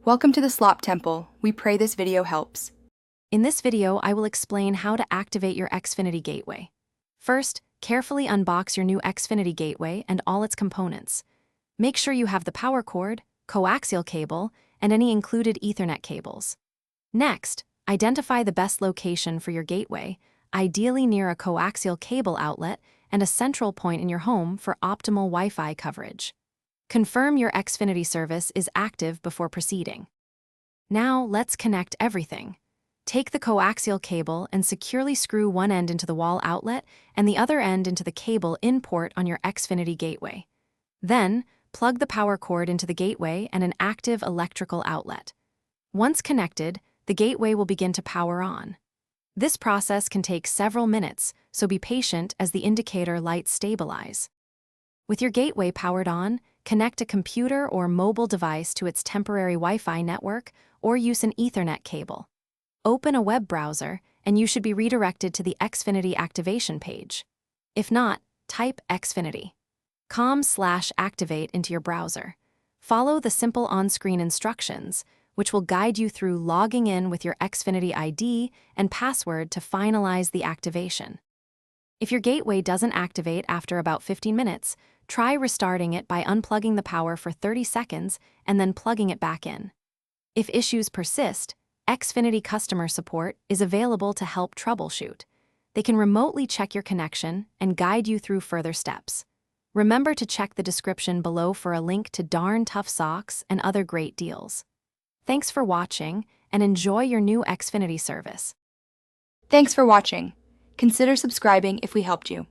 Welcome to the Slop Temple. We pray this video helps. In this video, I will explain how to activate your Xfinity gateway. First, carefully unbox your new Xfinity gateway and all its components. Make sure you have the power cord, coaxial cable, and any included Ethernet cables. Next, identify the best location for your gateway, ideally near a coaxial cable outlet and a central point in your home for optimal Wi-Fi coverage. Confirm your Xfinity service is active before proceeding. Now, let's connect everything. Take the coaxial cable and securely screw one end into the wall outlet and the other end into the cable in port on your Xfinity gateway. Then, plug the power cord into the gateway and an active electrical outlet. Once connected, the gateway will begin to power on. This process can take several minutes, so be patient as the indicator lights stabilize. With your gateway powered on, connect a computer or mobile device to its temporary Wi-Fi network or use an Ethernet cable. Open a web browser, and you should be redirected to the Xfinity activation page. If not, type xfinity.com/activate into your browser. Follow the simple on-screen instructions, which will guide you through logging in with your Xfinity ID and password to finalize the activation. If your gateway doesn't activate after about 15 minutes, try restarting it by unplugging the power for 30 seconds and then plugging it back in. If issues persist, Xfinity customer support is available to help troubleshoot. They can remotely check your connection and guide you through further steps. Remember to check the description below for a link to Darn Tough Socks and other great deals. Thanks for watching, and enjoy your new Xfinity service. Thanks for watching. Consider subscribing if we helped you.